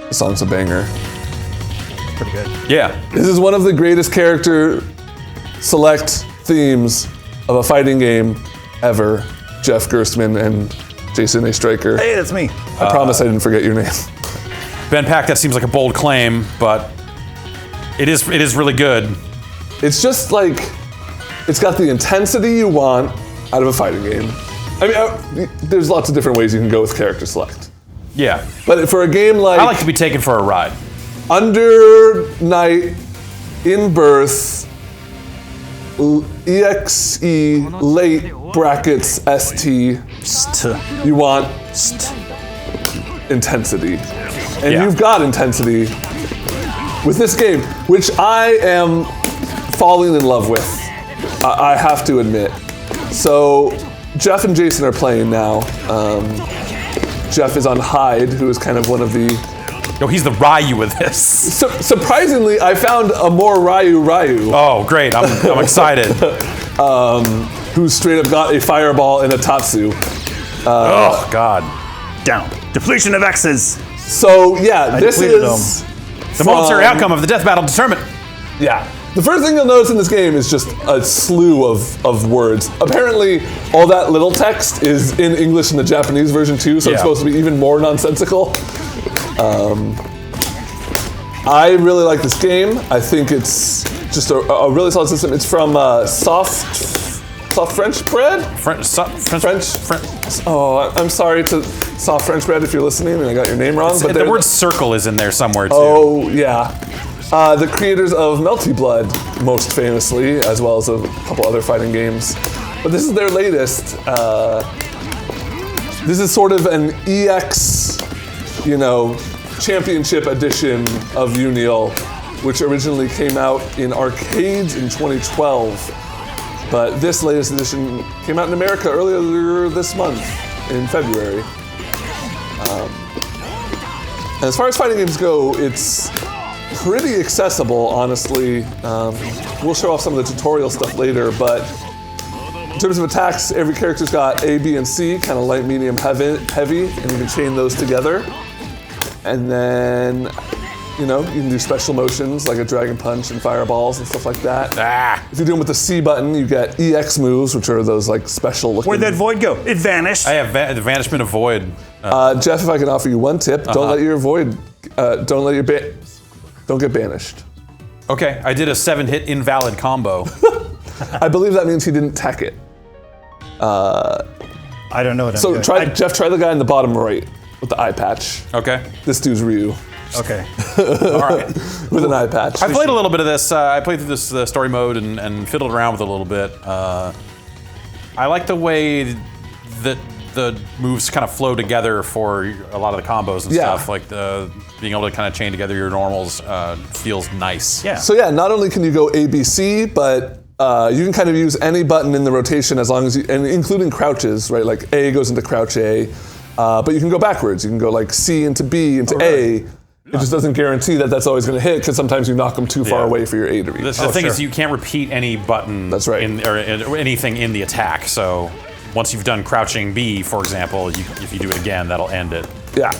The song's a banger. Pretty good. Yeah. This is one of the greatest character select themes of a fighting game ever. Jeff Gerstmann and Jason A. Stryker. Hey, that's me. I promise I didn't forget your name. Ben Pack, that seems like a bold claim, but it is really good. It's just like, it's got the intensity you want out of a fighting game. I mean, there's lots of different ways you can go with character select. Yeah. But for a game like... I like to be taken for a ride. Under Night, In Birth, EXE, late, brackets, ST, you want intensity. And you've got intensity with this game, which I am falling in love with, I have to admit. So, Jeff and Jason are playing now. Jeff is on Hyde, who is kind of one of the... Yo, he's the Ryu with this. Surprisingly, I found a more Ryu. Oh, great, I'm excited. Who straight up got a fireball and a Tatsu. Oh, God. Down. Depletion of X's. So, yeah, this depleted is... The momentary outcome of the death battle determined. Yeah. The first thing you'll notice in this game is just a slew of words. Apparently, all that little text is in English in the Japanese version too, so it's supposed to be even more nonsensical. I really like this game. I think it's just a really solid system. It's from Soft French Bread? French. Oh, I'm sorry to Soft French Bread if you're listening and I got your name wrong. But the word circle is in there somewhere too. Oh, yeah. The creators of Melty Blood, most famously, as well as a couple other fighting games. But this is their latest. This is sort of an EX, championship edition of Unreal, which originally came out in arcades in 2012. But this latest edition came out in America earlier this month, in February. And as far as fighting games go, it's pretty accessible, honestly. We'll show off some of the tutorial stuff later, but in terms of attacks, every character's got A, B, and C, kind of light, medium, heavy, and you can chain those together. And then, you can do special motions like a dragon punch and fireballs and stuff like that. If you do them with the C button, you get EX moves, which are those like special looking... Where'd that void go? It vanished. I have the vanishment of void. Jeff, if I can offer you one tip, don't let your void, don't get banished. Okay, I did a 7-hit invalid combo. I believe that means he didn't tech it. I don't know what I'm doing. So Jeff, try the guy in the bottom right with the eye patch. Okay. This dude's Ryu. Okay. All right. With an eye patch. I played a little bit of this. I played through this story mode and fiddled around with it a little bit. I like the way that the moves kind of flow together for a lot of the combos and stuff. Like being able to kind of chain together your normals feels nice. Yeah. So not only can you go A, B, C, but you can kind of use any button in the rotation as long as and including crouches, right? Like A goes into crouch A, but you can go backwards. You can go like C into B into A. It just doesn't guarantee that that's always going to hit because sometimes you knock them too far away for your A to reach. The thing is, you can't repeat any button. That's right. or anything in the attack. So once you've done crouching B, for example, if you do it again, that'll end it. Yeah.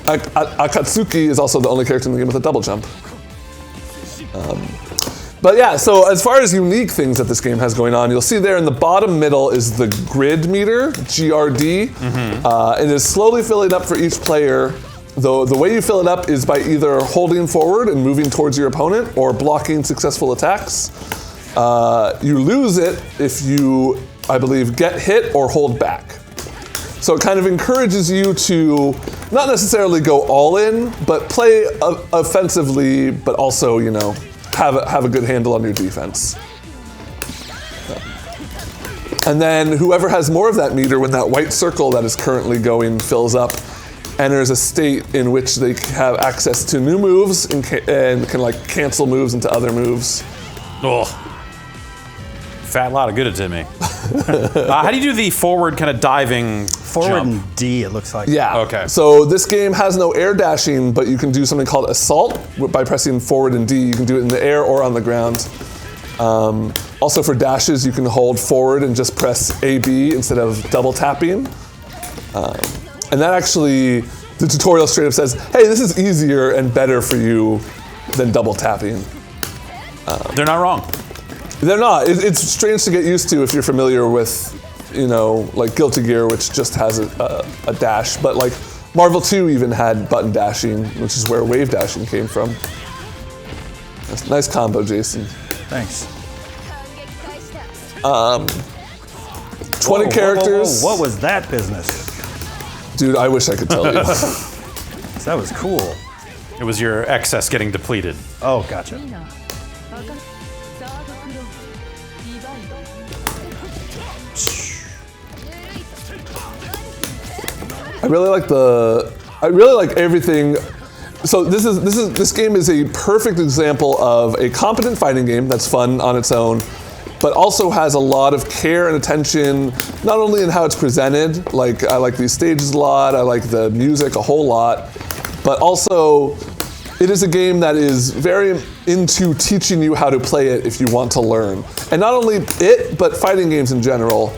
Akatsuki is also the only character in the game with a double jump. But yeah, so as far as unique things that this game has going on, you'll see there in the bottom middle is the grid meter, GRD. And it's slowly filling up for each player. Though the way you fill it up is by either holding forward and moving towards your opponent or blocking successful attacks. You lose it if you, I believe, get hit or hold back. So it kind of encourages you to not necessarily go all in, but play offensively, but also, have a good handle on your defense. And then whoever has more of that meter when that white circle that is currently going fills up, enters a state in which they have access to new moves and can like cancel moves into other moves. Ugh. Fat lot of good it did me. How do you do the forward kind of diving Forward jump? and D, it looks like. Yeah. Okay. So this game has no air dashing, but you can do something called assault by pressing forward and D. You can do it in the air or on the ground. Also for dashes, you can hold forward and just press A, B instead of double tapping. And that actually the tutorial straight up says, hey, this is easier and better for you than double tapping. They're not wrong. They're not. It's strange to get used to if you're familiar with, like Guilty Gear, which just has a dash. But like Marvel 2 even had button dashing, which is where wave dashing came from. Nice combo, Jason. Thanks. 20 characters. Whoa, what was that business? Dude, I wish I could tell you. That was cool. It was your excess getting depleted. Oh, gotcha. I really like everything. So this game is a perfect example of a competent fighting game that's fun on its own, but also has a lot of care and attention, not only in how it's presented, like I like these stages a lot, I like the music a whole lot, but also it is a game that is very into teaching you how to play it if you want to learn. And not only it, but fighting games in general.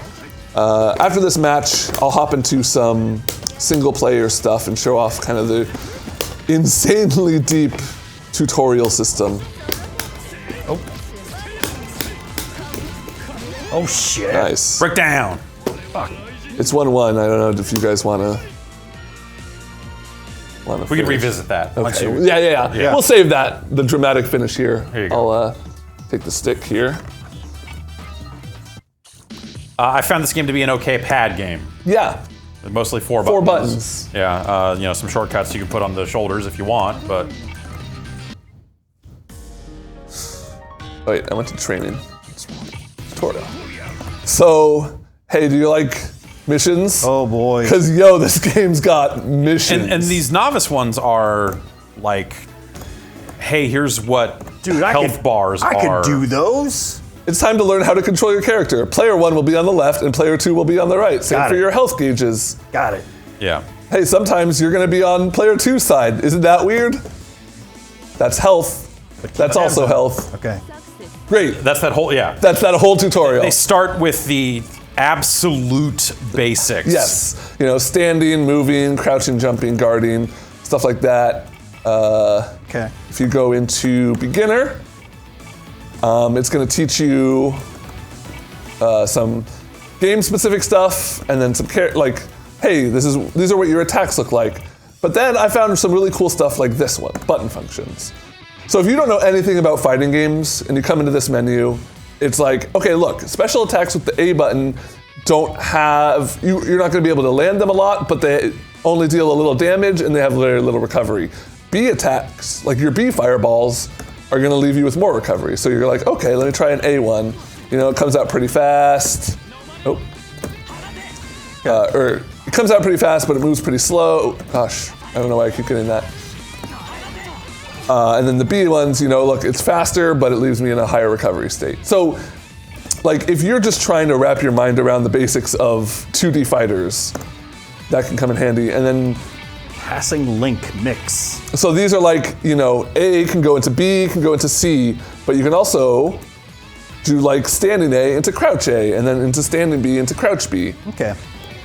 After this match, I'll hop into some single player stuff and show off kind of the insanely deep tutorial system. Oh shit. Nice. Break down. Fuck. It's 1-1. I don't know if you guys want to. We can revisit that. Once Okay. you- Yeah. We'll save that. The dramatic finish here. Here you go. I'll take the stick here. I found this game to be an okay pad game. Yeah. Mostly four buttons. 4 buttons. Yeah, some shortcuts you can put on the shoulders if you want, but Wait, I went to training. Tutorial. So, hey, do you like missions? Oh boy. Because, this game's got missions. and these novice ones are like, hey, here's what health bars are. I could do those. It's time to learn how to control your character. Player 1 will be on the left and player 2 will be on the right. Same Got for it. your health gauges. Got it. Yeah. Hey, sometimes you're going to be on player 2's side. Isn't that weird? That's health. That's also health. Okay. Great. That's that whole, That's that whole tutorial. They start with the absolute basics. Yes. Standing, moving, crouching, jumping, guarding, stuff like that. Okay. If you go into beginner, it's going to teach you some game-specific stuff, and then some hey, these are what your attacks look like. But then I found some really cool stuff like this one, button functions. So if you don't know anything about fighting games and you come into this menu, it's like, okay, look, special attacks with the A button don't have, you're not going to be able to land them a lot, but they only deal a little damage and they have very little recovery. B attacks, like your B fireballs, are going to leave you with more recovery. So you're like, okay, let me try an A one. It comes out pretty fast. Or it comes out pretty fast, but it moves pretty slow. Gosh, I don't know why I keep getting that. And then the B ones, look, it's faster, but it leaves me in a higher recovery state. So, if you're just trying to wrap your mind around the basics of 2D fighters, that can come in handy. And then Passing link mix. so these are A can go into B, can go into C, but you can also do standing A into crouch A, and then into standing B into crouch B. Okay.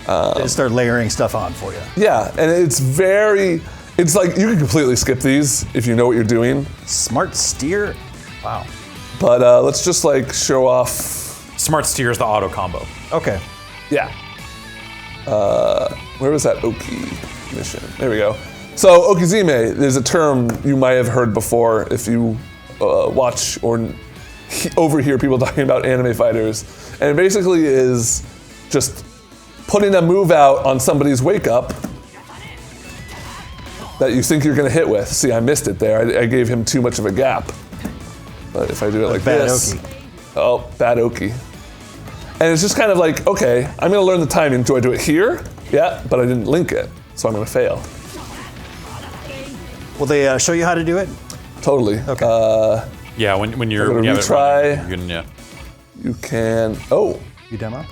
They start layering stuff on for you. Yeah, and it's you can completely skip these if you know what you're doing. Smart steer. Wow. But let's just show off. Smart steer is the auto combo. Okay. Yeah. Where was that Oki mission? There we go. So Okizime is a term you might have heard before if you watch or overhear people talking about anime fighters. And it basically is just putting a move out on somebody's wake up that you think you're going to hit with. See, I missed it there. I gave him too much of a gap. But if I do it like bad this. Oki. Oh, bad Oki. And it's just kind of okay, I'm going to learn the timing. Do I do it here? Yeah, but I didn't link it, so I'm going to fail. Will they show you how to do it? Totally. Okay. Yeah, when you're I'm gonna retry. You can, yeah. You can. Oh, You demo?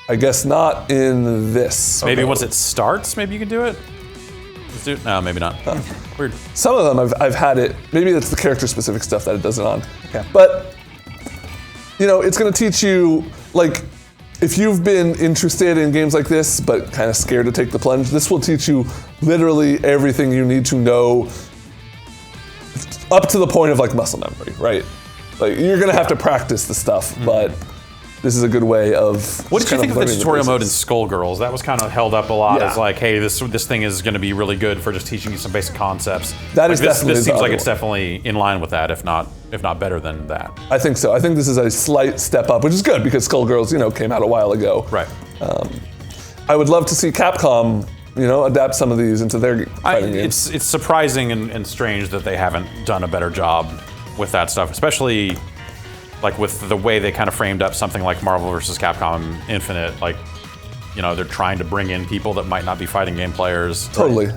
I guess not in this. Maybe Okay. once it starts, maybe you can do it. Let's do it. No, maybe not. Weird. Some of them I've had it. Maybe it's the character specific stuff that it does it on. Okay. But it's going to teach you if you've been interested in games like this, but kind of scared to take the plunge, this will teach you literally everything you need to know up to the point of like muscle memory, right? Like you're gonna have to practice the stuff, but this is a good way of. What did you think of the tutorial mode in Skullgirls? That was kind of held up a lot as like, hey, this thing is going to be really good for just teaching you some basic concepts. That is definitely. This seems like it's definitely in line with that, if not better than that. I think so. I think this is a slight step up, which is good because Skullgirls, came out a while ago. Right. I would love to see Capcom, adapt some of these into their fighting games. It's surprising and strange that they haven't done a better job with that stuff, especially like with the way they kind of framed up something like Marvel vs. Capcom Infinite. Like, they're trying to bring in people that might not be fighting game players. Totally.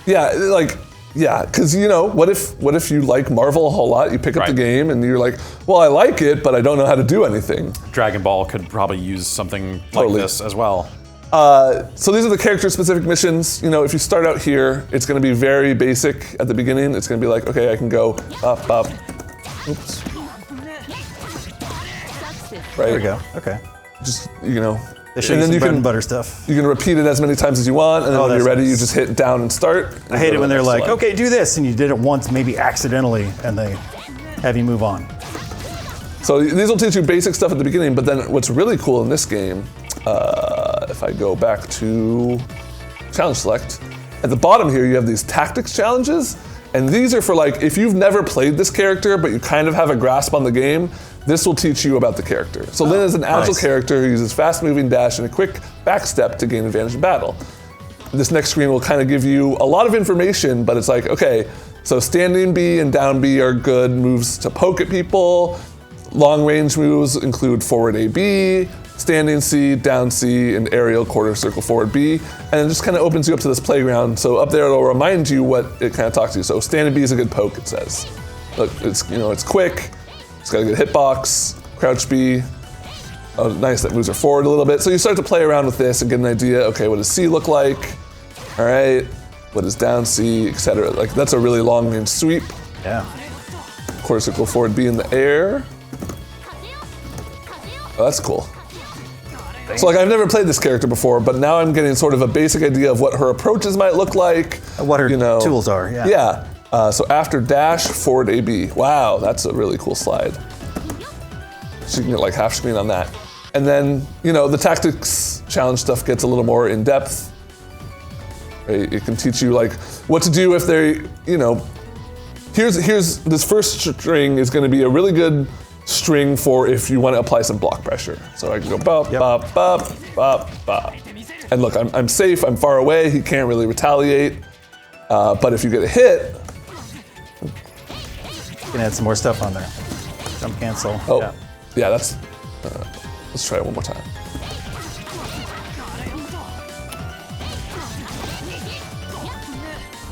Yeah, because what if you like Marvel a whole lot, you pick up the game and you're like, well, I like it, but I don't know how to do anything. Dragon Ball could probably use something like this as well. So these are the character-specific missions. If you start out here, it's going to be very basic at the beginning. It's going to be like, okay, I can go up. Oops. Right. There we go. Okay. Just, They show and then you some bread and butter stuff. You can repeat it as many times as you want, and then when you're ready, you just hit down and start. I hate it when they're like, okay, do this, and you did it once, maybe accidentally, and they have you move on. So these will teach you basic stuff at the beginning, but then what's really cool in this game, if I go back to Challenge Select, at the bottom here you have these tactics challenges, and these are for like, if you've never played this character, but you kind of have a grasp on the game, this will teach you about the character. So Lyn is an agile character who uses fast moving dash and a quick back step to gain advantage in battle. This next screen will kind of give you a lot of information, but it's like, okay, so standing B and down B are good moves to poke at people. Long range moves include forward AB, standing C, down C, and aerial quarter circle forward B. And it just kind of opens you up to this playground. So up there it'll remind you what it kind of talks to you. So standing B is a good poke, it says. Look, it's quick. It's got a good hitbox, crouch B. Oh, nice, that moves her forward a little bit. So you start to play around with this and get an idea, okay, what does C look like? All right, what does down C, etc. Like, that's a really long range sweep. Yeah. Quarter circle forward B in the air. Oh, that's cool. So like, I've never played this character before, but now I'm getting sort of a basic idea of what her approaches might look like. What her tools are, yeah. Yeah. So after dash, forward AB. Wow, that's a really cool slide. So you can get like half screen on that. And then, the tactics challenge stuff gets a little more in depth. Right? It can teach you like what to do if they, here's this first string is going to be a really good string for if you want to apply some block pressure. So I can go bop, bop, bop, bop, bop. And look, I'm safe, I'm far away, he can't really retaliate. But if you get a hit, you can add some more stuff on there. Jump cancel. Oh, yeah, that's, let's try it one more time.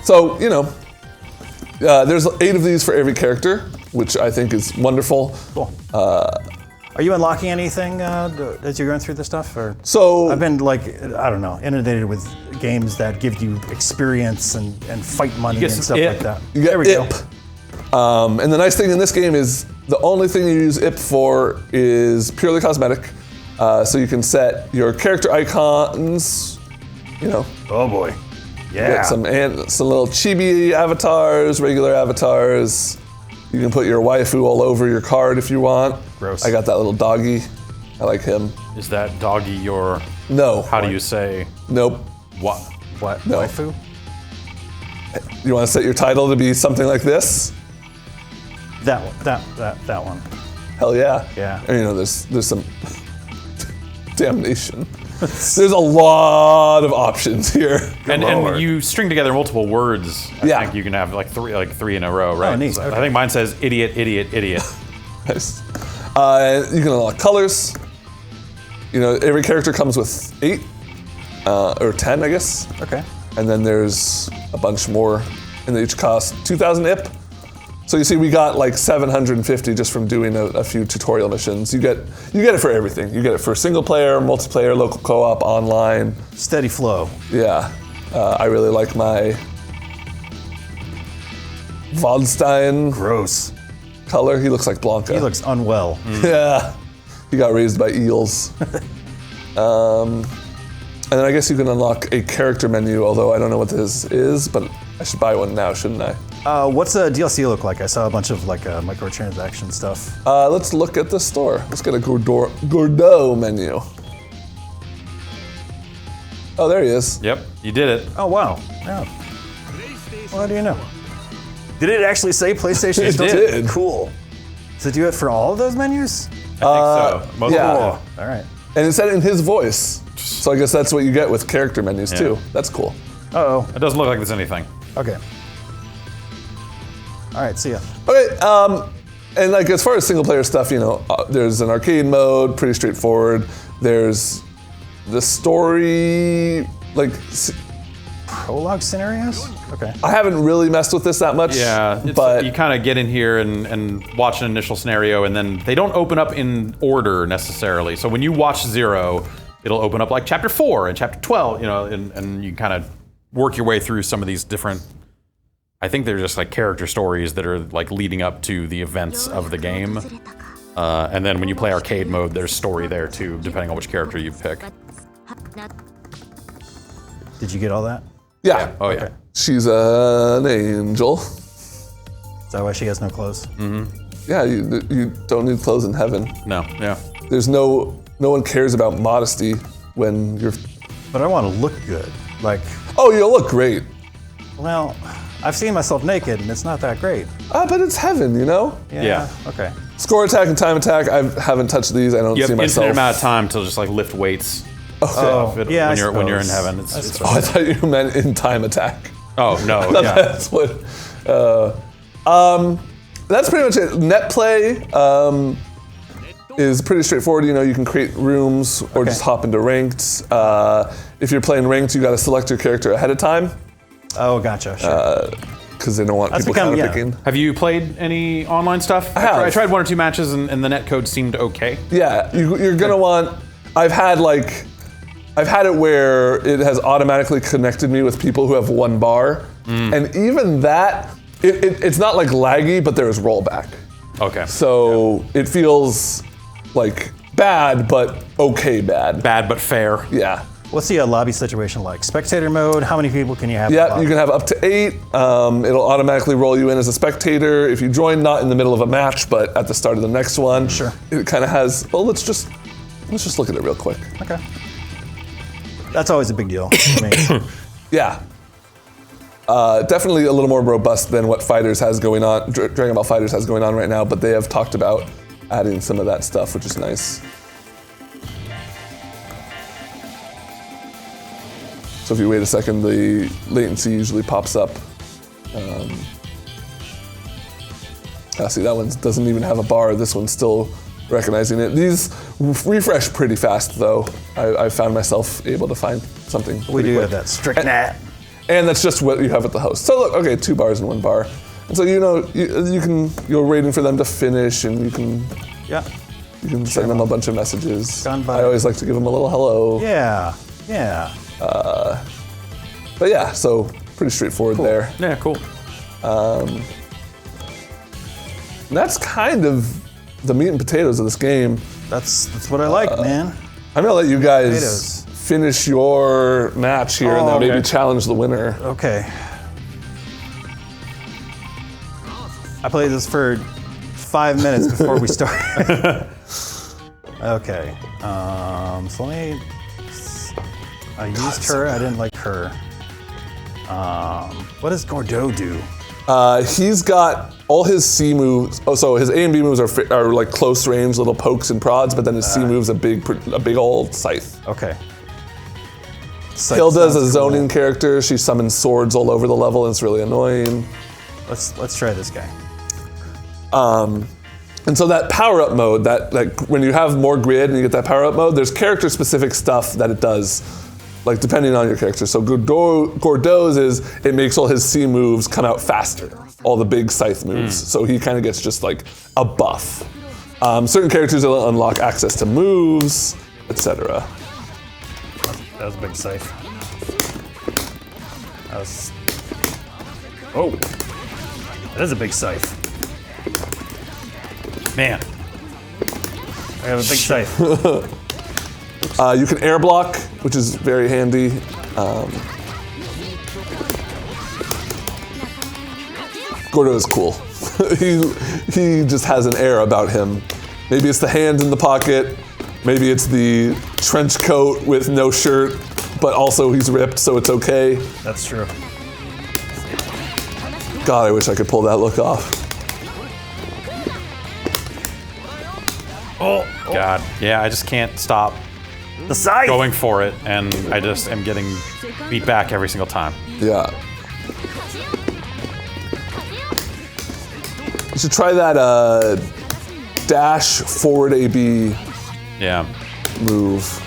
So, there's 8 of these for every character, which I think is wonderful. Cool. Are you unlocking anything as you're going through this stuff? Or? So I've been inundated with games that give you experience and fight money and stuff like that. You get there we IP. go. And the nice thing in this game is the only thing you use IP for is purely cosmetic. So you can set your character icons, Oh boy. Yeah. Get some little chibi avatars, regular avatars. You can put your waifu all over your card if you want. Gross. I got that little doggy. I like him. Is that doggy your? No. How do you say? Nope. What? What? No. Waifu? You want to set your title to be something like this? That one. Hell yeah. Yeah. And, there's some damnation. There's a lot of options here. And you string together multiple words. I think you can have like three in a row, right? Oh, neat. So Okay. I think mine says idiot, idiot, idiot. Nice. You can unlock colors. Every character comes with 8 or 10, I guess. Okay. And then there's a bunch more, and they each cost 2,000 IP. So you see, we got like 750 just from doing a few tutorial missions. You get it for everything. You get it for single player, multiplayer, local co-op, online. Steady flow. Yeah, I really like my Waldstein Gross. color. He looks like Blanca. He looks unwell. Yeah, he got raised by eels. And then I guess you can unlock a character menu, although I don't know what this is, but I should buy one now, shouldn't I? What's the DLC look like? I saw a bunch of like microtransaction stuff. Let's look at the store. Let's get a Gordeau menu. Oh, there he is. Yep, you did it. Oh wow. Yeah. Well, how do you know? Did it actually say PlayStation? It did. Cool. Does it do it for all of those menus? I think so. Most yeah. of them. All right. And it said it in his voice. So I guess that's what you get with character menus too. That's cool. Uh-oh. It doesn't look like there's anything. Okay. All right, see ya. Okay, and like as far as single player stuff, you know, there's an arcade mode, pretty straightforward. There's the story, like, Prologue scenarios? Okay. I haven't really messed with this that much. Yeah, but you kind of get in here and watch an initial scenario, and then they don't open up in order necessarily. So when you watch 0, it'll open up like chapter 4 and chapter 12, you know, and you kind of work your way through some of these different, I think they're just like character stories that are like leading up to the events of the game. And then when you play arcade mode, there's story there too, depending on which character you pick. Did you get all that? yeah. Oh yeah. She's an angel. Is that why she has no clothes? Yeah, you don't need clothes in heaven. No, yeah. There's no one cares about modesty when you're. But I want to look good. Like, Oh, you'll look great. well, I've seen myself naked and it's not that great. But it's heaven, you know. Yeah. Okay. Score attack and time attack. I haven't touched these. I don't You see have myself. infinite amount of time to just like lift weights. Okay. Yeah, when you're in suppose. heaven. I It's suppose. Oh, I thought you meant in time attack. oh no, yeah. That's what. That's pretty much it. Net play is pretty straightforward. You know, you can create rooms or just hop into ranked. If you're playing ranked, you got to select your character ahead of time Oh, gotcha. Sure. because they don't want people become- counter picking. Have you played any online stuff? have. I tried 1 or 2 matches and the netcode seemed okay. Yeah, you're gonna want. I've had it where it has automatically connected me with people who have 1 bar, and even that, it's not like laggy, but there is rollback. Okay. So it feels like bad, but okay bad. Bad but fair. Yeah. What's the lobby situation like? Spectator mode? How many people can you have? in the Yeah, lobby? you can have up to 8. It'll automatically roll you in as a spectator if you join, not in the middle of a match, but at the start of the next one. Sure. It kind of has. Well, let's just look at it real quick. Okay. That's always a big deal for me. Yeah. Definitely a little more robust than what Fighters has going on. Dragon Ball Fighters has going on right now, but they have talked about adding some of that stuff, which is nice. So if you wait a second, the latency usually pops up. See, that one doesn't even have a bar. This one's still recognizing it. These refresh pretty fast, though. I found myself able to find something. We pretty do quick. have that strict nat. And that's just what you have at the host. So look, okay, 2 bars and 1 bar. And so you know you're waiting for them to finish, and you can Yeah. send them a bunch of messages. Gone by. I always like to give them a little hello. Yeah. Yeah. But yeah, so pretty straightforward there. Yeah, cool. And that's kind of the meat and potatoes of this game. That's what I like, man. I'm gonna let you guys Potatoes. finish your match here, and Oh, then maybe okay. challenge the winner. Okay. I played this for 5 minutes before we started. Okay. So let me. I used her. I didn't like her. What does Gordeau do? He's got all his C moves. Oh, so his A and B moves are like close range, little pokes and prods, but then his C moves a big old scythe. Okay. Hilda's a Sounds zoning character. She summons swords all over the level, and it's really annoying. cool. Let's try this guy. And so that power-up mode, that like when you have more grid and you get that power-up mode, there's character-specific stuff that it does, like depending on your character. So Gordeau's is it makes all his C moves come out faster, all the big scythe moves. So he kind of gets just like a buff. Certain characters will unlock access to moves, etc. That was a big scythe. That was. Oh. That is a big scythe. Man. I have a big scythe. You can air block, which is very handy. Gordo is cool. he just has an air about him. Maybe it's the hand in the pocket. Maybe it's the trench coat with no shirt, but also he's ripped, so it's okay. That's true. God, I wish I could pull that look off. Oh, God. Yeah, I just can't stop The side. going for it, and I just am getting beat back every single time. Yeah. You should try that dash forward AB Yeah. move.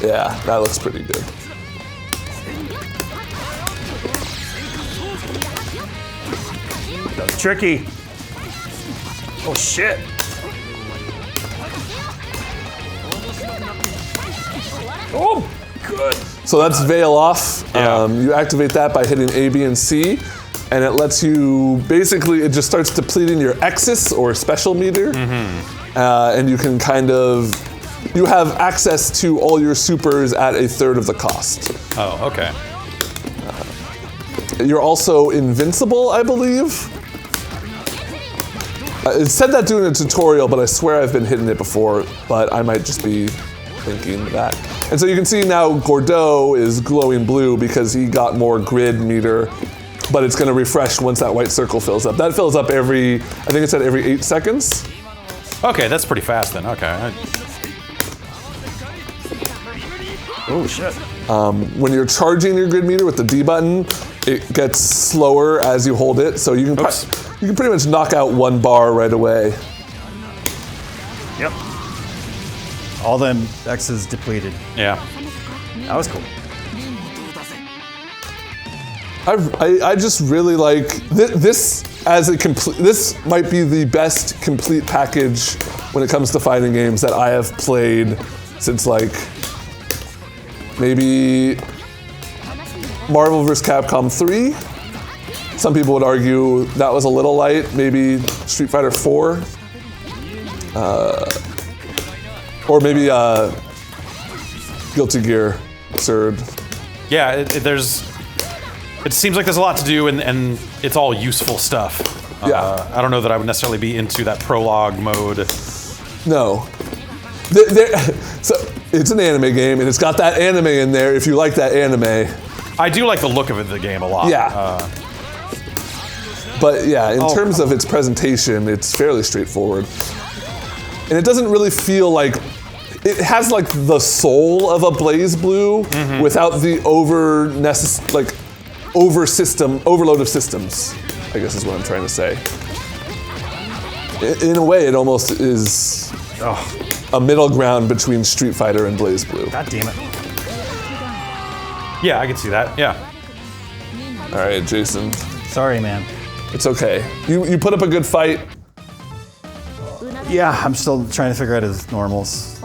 Yeah, that looks pretty good. That was tricky. Oh shit. Oh, good. So that's veil off. Yeah. You activate that by hitting A, B, and C, and it lets you, basically, it just starts depleting your Exis or special meter, and you can kind of, you have access to all your supers at a third of the cost. Oh, okay. You're also invincible, I believe. It said that during a tutorial, but I swear I've been hitting it before, but I might just be thinking that. And so you can see now Gordo is glowing blue because he got more grid meter, but it's gonna refresh once that white circle fills up. That fills up every, I think it said every 8 seconds. Okay, that's pretty fast then. Okay. Oh shit. When you're charging your grid meter with the D button, it gets slower as you hold it, so you can you can pretty much knock out 1 bar right away. Yep. All them X's depleted. Yeah. That was cool. I just really like this as a complete. This might be the best complete package when it comes to fighting games that I have played since like maybe Marvel vs. Capcom 3. Some people would argue that was a little light. Maybe Street Fighter 4, or maybe Guilty Gear Surd. Yeah, it seems like there's a lot to do, and it's all useful stuff. Yeah. I don't know that I would necessarily be into that prologue mode. No. So it's an anime game, and it's got that anime in there. If you like that anime, I do like the look of the game a lot. Yeah. But yeah, in terms of its presentation, it's fairly straightforward, and it doesn't really feel like it has like the soul of a Blaze Blue without the overload of systems, I guess is what I'm trying to say. In a way, it almost is a middle ground between Street Fighter and Blaze Blue. God damn it. Yeah, I can see that. Yeah. All right, Jason, Sorry, man. it's okay. You put up a good fight. Yeah, I'm still trying to figure out his normals.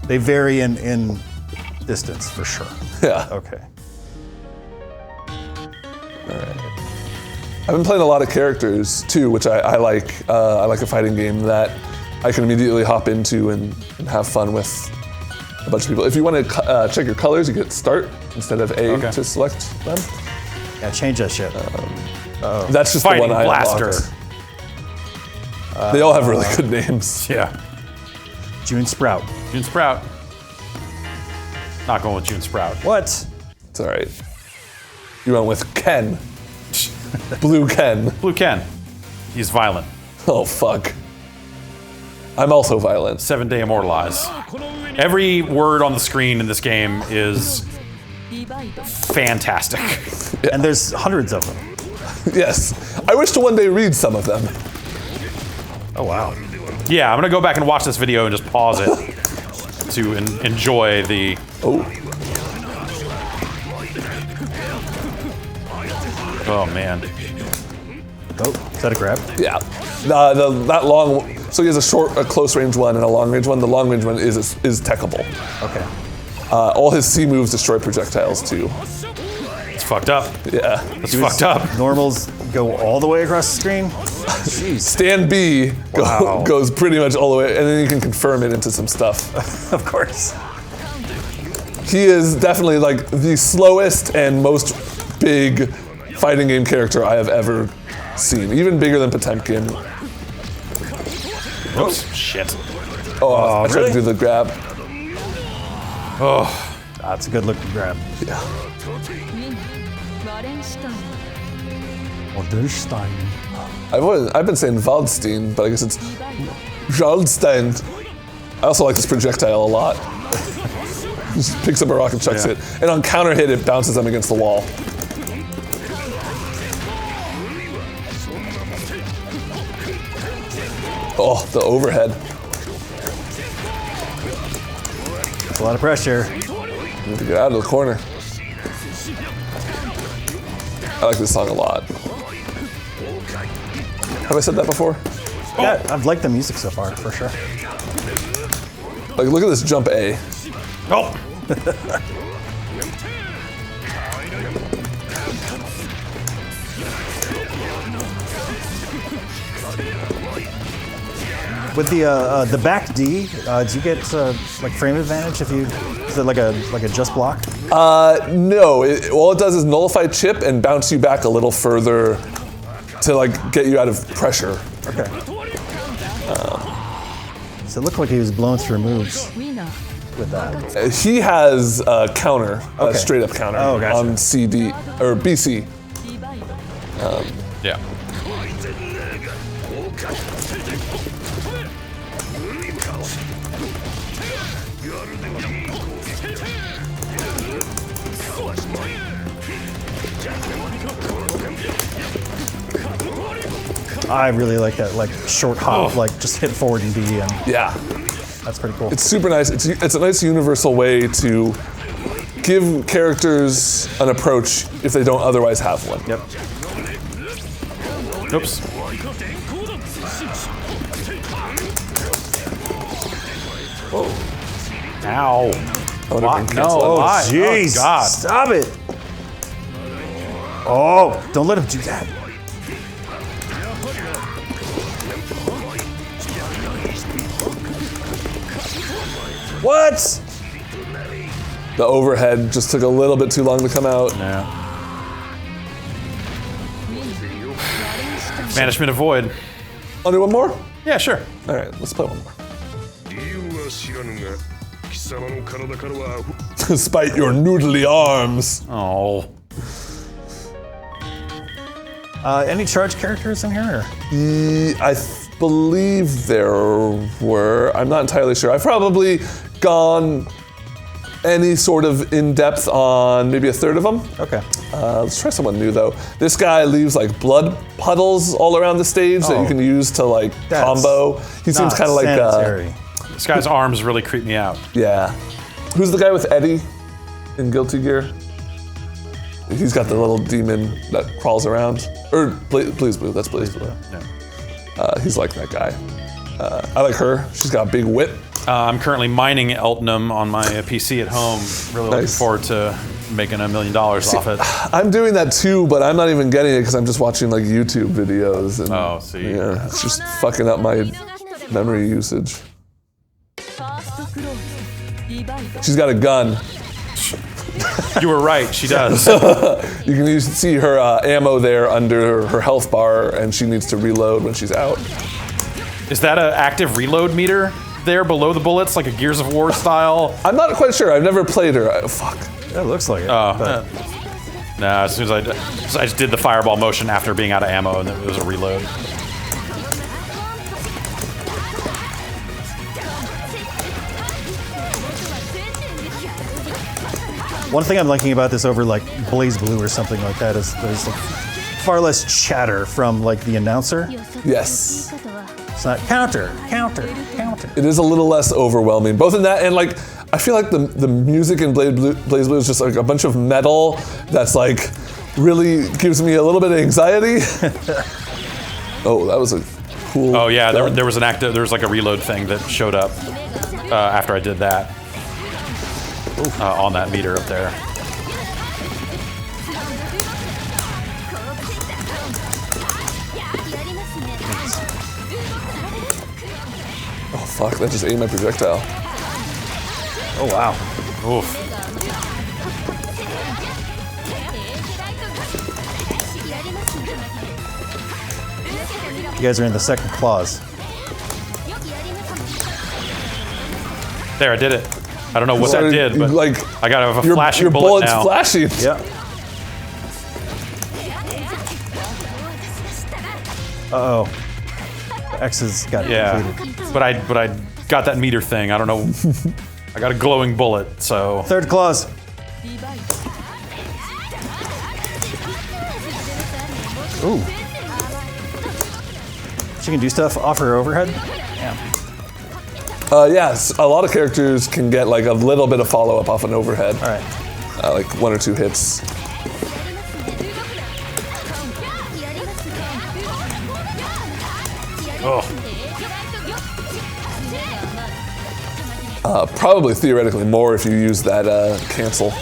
They vary in distance, for sure. Yeah. Okay. I've been playing a lot of characters too, which I like. I like a fighting game that I can immediately hop into and have fun with a bunch of people. If you want to check your colors, you get start instead of A to select them. Yeah, change that shit. That's just Fighting the one I Blaster. unlocked. They all have really good names. Yeah. June Sprout. June Sprout. Not going with June Sprout. What? It's all right. You went with Ken. Blue Ken. Blue Ken. He's violent. Oh, fuck. I'm also violent. 7-day immortalize. Every word on the screen in this game is fantastic. And there's hundreds of them. Yes. I wish to one day read some of them. Oh, wow. Yeah, I'm gonna go back and watch this video and just pause it to enjoy the. Oh. Oh man. Oh, is that a grab? Yeah. That long. So he has a close range one, and a long range one. The long range one is techable. Okay. All his C moves destroy projectiles too. It's fucked up. Yeah. It's fucked up. Normals go all the way across the screen? Stand B Wow. goes pretty much all the way, and then you can confirm it into some stuff. Of course. He is definitely like the slowest and most big fighting game character I have ever seen. Even bigger than Potemkin. Oops. Shit. Oh, I tried really? to do the grab. Oh. That's a good looking grab. Waldenstein. I've been saying Waldstein, but I guess it's Waldstein. I also like this projectile a lot. Just picks up a rock and chucks it. And on counter hit, it bounces them against the wall. Oh, the overhead. It's a lot of pressure. Need to get out of the corner. I like this song a lot. Have I said that before? Yeah, I've liked the music so far, for sure. Like, look at this jump A. Oh. With the back D, do you get like frame advantage if you? Is it like a just block? No, all it does is nullify chip and bounce you back a little further to like get you out of pressure. Okay. So it looked like he was blowing through moves with that. He has a counter, a straight up counter gotcha. on CD or BC. Yeah. I really like that, like short hop, like just hit forward and B, and Yeah, that's pretty cool. it's super nice. It's a nice universal way to give characters an approach if they don't otherwise have one. Yep. Oops. Ow. I wonder if I can No. cancel that. Why? Jeez. Oh, God. Stop it. Oh, don't let him do that. What? The overhead just took a little bit too long to come out. Yeah. Banishment of Void. I'll do one more? Yeah, sure. All right, let's play one more. Despite your noodly arms. Oh. Any charge characters in here? Or? Believe there were. I'm not entirely sure. I've probably gone any sort of in-depth on maybe a third of them. Okay. Let's try someone new though. This guy leaves like blood puddles all around the stage that you can use to like That's combo. He seems Not kind of like sanitary. This guy's arms really creep me out. yeah. Who's the guy with Eddie in Guilty Gear? He's got the little demon that crawls around. Or Blaze Blue, that's Blaze Blue. Yeah. He's like that guy. I like her. She's got a big whip. I'm currently mining Eltonum on my PC at home. Really looking Nice. forward to making $1 million off it. I'm doing that too, but I'm not even getting it because I'm just watching like YouTube videos. And, Oh, see. Yeah, it's just fucking up my memory usage. She's got a gun. You were right, she does. You can see her ammo there under her health bar, and she needs to reload when she's out. Is that an active reload meter there below the bullets, like a Gears of War style? I'm not quite sure. I've never played her. Fuck. That looks like it. Nah, as soon as I just did the fireball motion after being out of ammo, and it was a reload. One thing I'm liking about this over like Blaze Blue or something like that is there's like far less chatter from like the announcer. Yes. It's not counter, counter, counter. It is a little less overwhelming, both in that and like, I feel like the music in Blaze Blue is just like a bunch of metal that's like really gives me a little bit of anxiety. Oh, that was a cool. Oh yeah, gun. there was an active, there was like a reload thing that showed up after I did that on that meter up there. Fuck, that just ate my projectile. Oh wow. Oof. You guys are in the second clause. There, I did it. I don't know what that did, but like, I got a your flashing bullet bullet's now. flashing. Yeah. Uh-oh. X's got completed. But I got that meter thing. I don't know. I got a glowing bullet, so. Third clause. Ooh. She can do stuff off her overhead? Yeah. Yes, a lot of characters can get like a little bit of follow-up off an overhead. All right. Like 1 or 2 hits. Oh. Probably theoretically more if you use that cancel.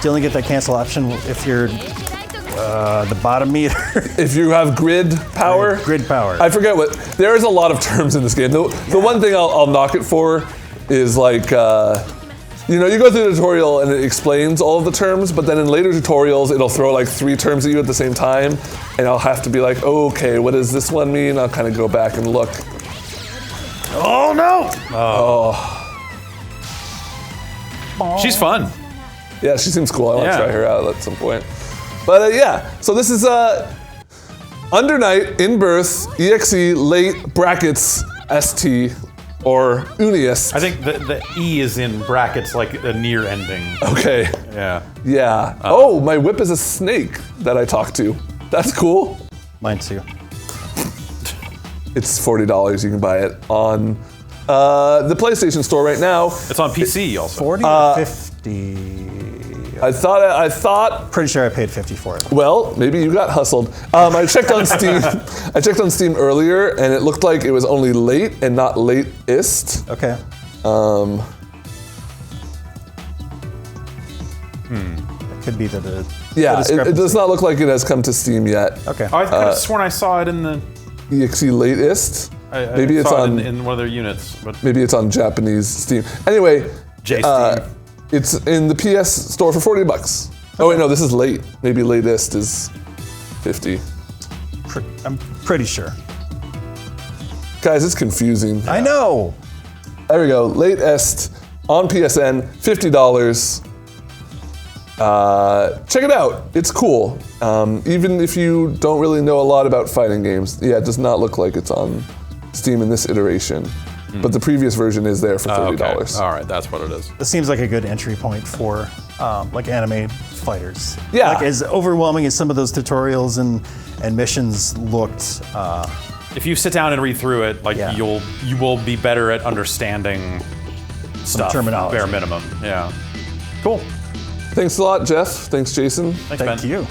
You only get that cancel option if you're the bottom meter. If you have grid power. Grid power. I forget what. There's a lot of terms in this game. The one thing I'll knock it for is like, you know, you go through the tutorial and it explains all of the terms, but then in later tutorials it'll throw like 3 terms at you at the same time, and I'll have to be like, oh, okay, what does this one mean? I'll kind of go back and look. Oh no! She's fun. Yeah, she seems cool. I want to Yeah. try her out at some point. But yeah, so this is Under Night, In Birth, EXE, Late, Brackets, ST, or Uniest. I think the E is in brackets like a near ending. Okay. Yeah. Yeah. Oh, my whip is a snake that I talk to. That's cool. Mine too. It's $40. You can buy it on the PlayStation Store right now. It's on PC also. 40 or 50? I thought. Pretty sure I paid 50 for it. Well, maybe you got hustled. I checked on Steam. I checked on Steam earlier, and it looked like it was only late and not latest. Okay. It could be that Yeah, it discrepancy. does not look like it has come to Steam yet. Okay. Oh, I could have sworn I saw it in the. EXE latest. Maybe I it's saw it on. in one of their units, but Maybe it's on Japanese Steam. Anyway, Steam. it's in the PS Store for $40. Oh wait, no, this is late. Maybe latest is 50. I'm pretty sure. Guys, it's confusing. I know. There we go. Latest on PSN, $50. Check it out. It's cool. Even if you don't really know a lot about fighting games, yeah, it does not look like it's on Steam in this iteration. But the previous version is there for $30. okay. All right, that's what it is. This seems like a good entry point for like anime fighters. Yeah. Like as overwhelming as some of those tutorials and missions looked. If you sit down and read through it, like Yeah. you will be better at understanding stuff. terminology. Bare minimum. Yeah. Cool. Thanks a lot, Jeff. Thanks, Jason. Thanks, Thank Ben. you.